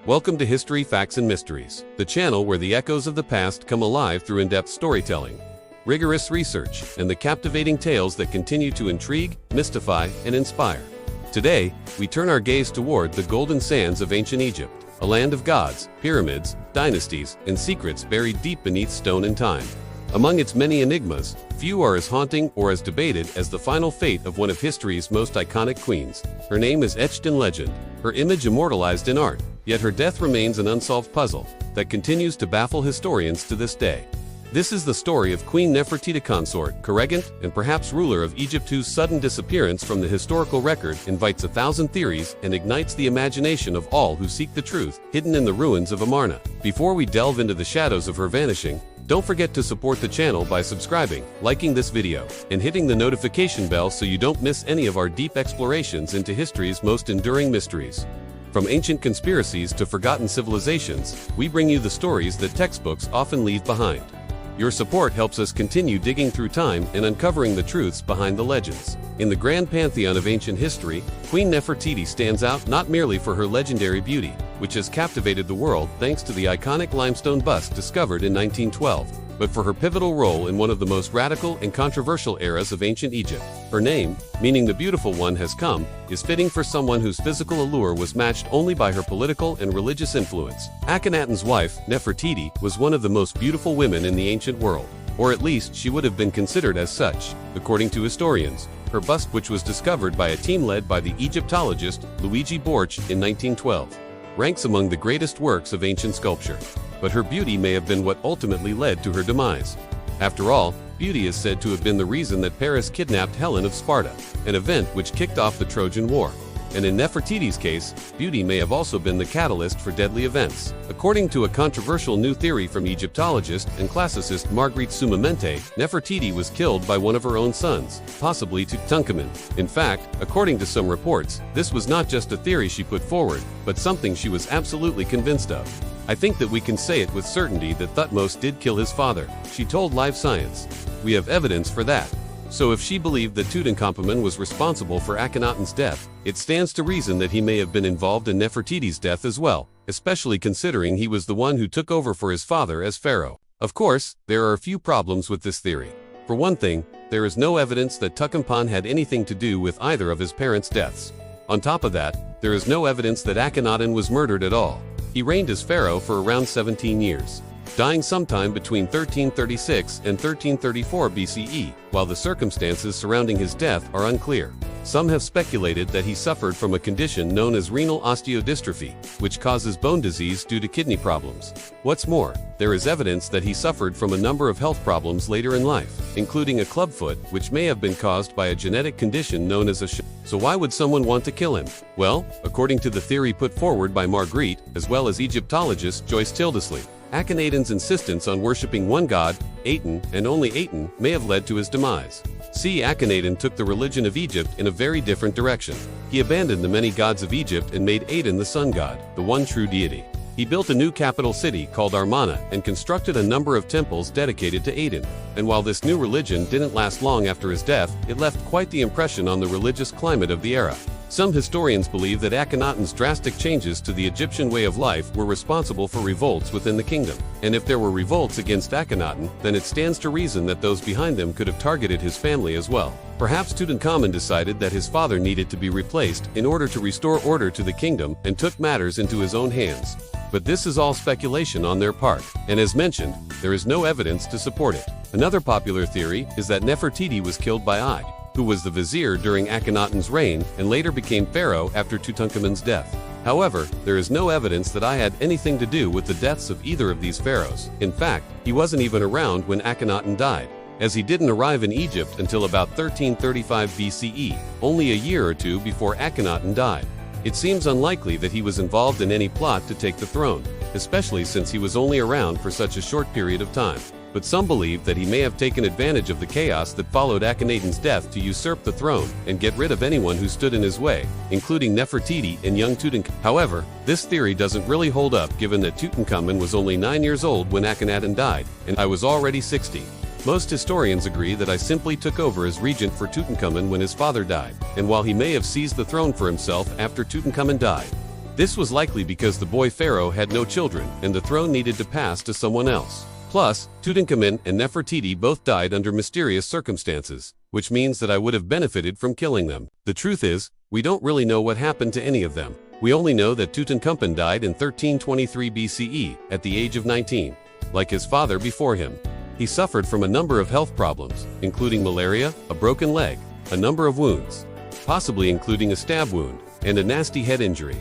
Welcome to History, Facts, and Mysteries, the channel where the echoes of the past come alive through in-depth storytelling, rigorous research, and the captivating tales that continue to intrigue, mystify, and inspire. Today, we turn our gaze toward the golden sands of ancient Egypt, a land of gods, pyramids, dynasties, and secrets buried deep beneath stone and time. Among its many enigmas, few are as haunting or as debated as the final fate of one of history's most iconic queens. Her name is etched in legend, her image immortalized in art, yet her death remains an unsolved puzzle that continues to baffle historians to this day. This is the story of Queen Nefertiti consort, co-regent, and perhaps ruler of Egypt whose sudden disappearance from the historical record invites 1,000 theories and ignites the imagination of all who seek the truth hidden in the ruins of Amarna. Before we delve into the shadows of her vanishing, don't forget to support the channel by subscribing, liking this video, and hitting the notification bell so you don't miss any of our deep explorations into history's most enduring mysteries. From ancient conspiracies to forgotten civilizations, we bring you the stories that textbooks often leave behind. Your support helps us continue digging through time and uncovering the truths behind the legends. In the grand pantheon of ancient history, Queen Nefertiti stands out not merely for her legendary beauty, which has captivated the world thanks to the iconic limestone bust discovered in 1912, but for her pivotal role in one of the most radical and controversial eras of ancient Egypt. Her name, meaning the beautiful one has come, is fitting for someone whose physical allure was matched only by her political and religious influence. Akhenaten's wife, Nefertiti, was one of the most beautiful women in the ancient world, or at least she would have been considered as such, according to historians. Her bust, which was discovered by a team led by the Egyptologist Luigi Borch in 1912, ranks among the greatest works of ancient sculpture. But her beauty may have been what ultimately led to her demise. After all, beauty is said to have been the reason that Paris kidnapped Helen of Sparta, an event which kicked off the Trojan War. And in Nefertiti's case, beauty may have also been the catalyst for deadly events. According to a controversial new theory from Egyptologist and classicist Marguerite Sumamente, Nefertiti was killed by one of her own sons, possibly Tutankhamun. In fact, according to some reports, this was not just a theory she put forward, but something she was absolutely convinced of. I think that we can say it with certainty that Thutmose did kill his father, she told Live Science. We have evidence for that. So if she believed that Tutankhamun was responsible for Akhenaten's death, it stands to reason that he may have been involved in Nefertiti's death as well, especially considering he was the one who took over for his father as pharaoh. Of course, there are a few problems with this theory. For one thing, there is no evidence that Tutankhamun had anything to do with either of his parents' deaths. On top of that, there is no evidence that Akhenaten was murdered at all. He reigned as pharaoh for around 17 years. Dying sometime between 1336 and 1334 BCE, while the circumstances surrounding his death are unclear. Some have speculated that he suffered from a condition known as renal osteodystrophy, which causes bone disease due to kidney problems. What's more, there is evidence that he suffered from a number of health problems later in life, including a clubfoot, which may have been caused by a genetic condition known as a So why would someone want to kill him? Well, according to the theory put forward by Marguerite, as well as Egyptologist Joyce Tildesley, Akhenaten's insistence on worshipping one god, Aten, and only Aten, may have led to his demise. See, Akhenaten took the religion of Egypt in a very different direction. He abandoned the many gods of Egypt and made Aten the sun god, the one true deity. He built a new capital city called Amarna and constructed a number of temples dedicated to Aten. And while this new religion didn't last long after his death, it left quite the impression on the religious climate of the era. Some historians believe that Akhenaten's drastic changes to the Egyptian way of life were responsible for revolts within the kingdom. And if there were revolts against Akhenaten, then it stands to reason that those behind them could have targeted his family as well. Perhaps Tutankhamun decided that his father needed to be replaced in order to restore order to the kingdom and took matters into his own hands. But this is all speculation on their part, and as mentioned, there is no evidence to support it. Another popular theory is that Nefertiti was killed by Ide, who was the vizier during Akhenaten's reign and later became pharaoh after Tutankhamun's death. However, there is no evidence that Ide had anything to do with the deaths of either of these pharaohs. In fact, he wasn't even around when Akhenaten died, as he didn't arrive in Egypt until about 1335 BCE, only a year or two before Akhenaten died. It seems unlikely that he was involved in any plot to take the throne, especially since he was only around for such a short period of time. But some believe that he may have taken advantage of the chaos that followed Akhenaten's death to usurp the throne and get rid of anyone who stood in his way, including Nefertiti and young Tutankhamun. However, this theory doesn't really hold up given that Tutankhamun was only 9 years old when Akhenaten died, and I was already 60. Most historians agree that I simply took over as regent for Tutankhamun when his father died, and while he may have seized the throne for himself after Tutankhamun died, This was likely because the boy pharaoh had no children, and the throne needed to pass to someone else. Plus, Tutankhamun and Nefertiti both died under mysterious circumstances, which means that I would have benefited from killing them. The truth is, we don't really know what happened to any of them. We only know that Tutankhamun died in 1323 BCE, at the age of 19. Like his father before him, he suffered from a number of health problems, including malaria, a broken leg, a number of wounds, possibly including a stab wound, and a nasty head injury.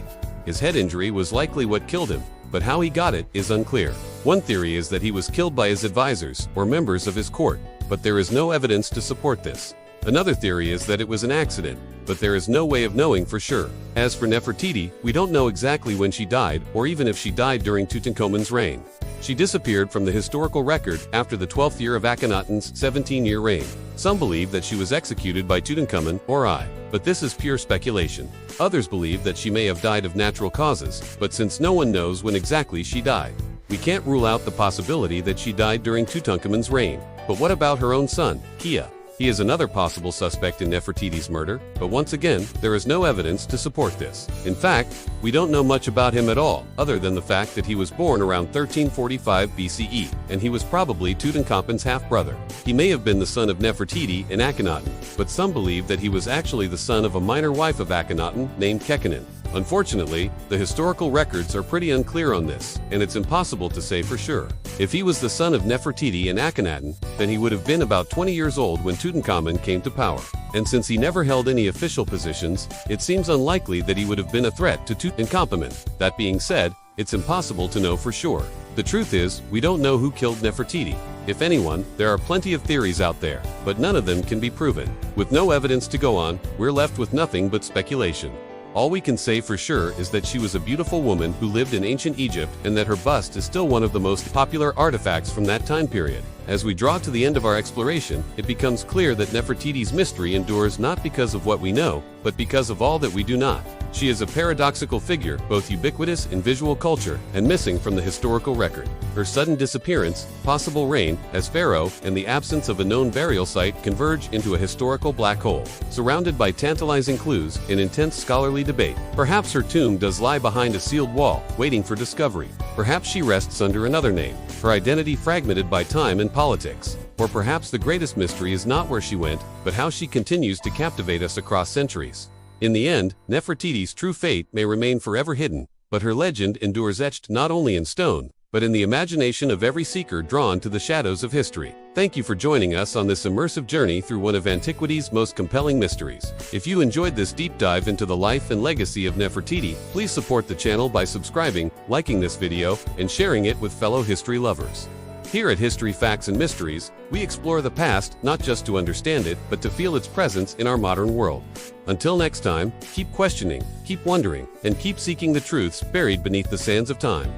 His head injury was likely what killed him, but how he got it is unclear. One theory is that he was killed by his advisors or members of his court, but there is no evidence to support this. Another theory is that it was an accident, but there is no way of knowing for sure. As for Nefertiti, we don't know exactly when she died or even if she died during Tutankhamun's reign. She disappeared from the historical record after the 12th year of Akhenaten's 17-year reign. Some believe that she was executed by Tutankhamun or I, but this is pure speculation. Others believe that she may have died of natural causes, but since no one knows when exactly she died, we can't rule out the possibility that she died during Tutankhamun's reign. But what about her own son, Kia? He is another possible suspect in Nefertiti's murder, but once again, there is no evidence to support this. In fact, we don't know much about him at all, other than the fact that he was born around 1345 BCE, and he was probably Tutankhamun's half-brother. He may have been the son of Nefertiti and Akhenaten, but some believe that he was actually the son of a minor wife of Akhenaten named Kekkonen. Unfortunately, the historical records are pretty unclear on this, and it's impossible to say for sure. If he was the son of Nefertiti and Akhenaten, then he would have been about 20 years old when Tutankhamun came to power. And since he never held any official positions, it seems unlikely that he would have been a threat to Tutankhamun. That being said, it's impossible to know for sure. The truth is, we don't know who killed Nefertiti. If anyone, there are plenty of theories out there, but none of them can be proven. With no evidence to go on, we're left with nothing but speculation. All we can say for sure is that she was a beautiful woman who lived in ancient Egypt and that her bust is still one of the most popular artifacts from that time period. As we draw to the end of our exploration, it becomes clear that Nefertiti's mystery endures not because of what we know, but because of all that we do not. She is a paradoxical figure, both ubiquitous in visual culture and missing from the historical record. Her sudden disappearance, possible reign as pharaoh, and the absence of a known burial site converge into a historical black hole, surrounded by tantalizing clues and intense scholarly debate. Perhaps her tomb does lie behind a sealed wall, waiting for discovery. Perhaps she rests under another name, her identity fragmented by time and politics. Or perhaps the greatest mystery is not where she went, but how she continues to captivate us across centuries. In the end, Nefertiti's true fate may remain forever hidden, but her legend endures etched not only in stone, but in the imagination of every seeker drawn to the shadows of history. Thank you for joining us on this immersive journey through one of antiquity's most compelling mysteries. If you enjoyed this deep dive into the life and legacy of Nefertiti, please support the channel by subscribing, liking this video, and sharing it with fellow history lovers. Here at History, Facts, and Mysteries, we explore the past not just to understand it, but to feel its presence in our modern world. Until next time, keep questioning, keep wondering, and keep seeking the truths buried beneath the sands of time.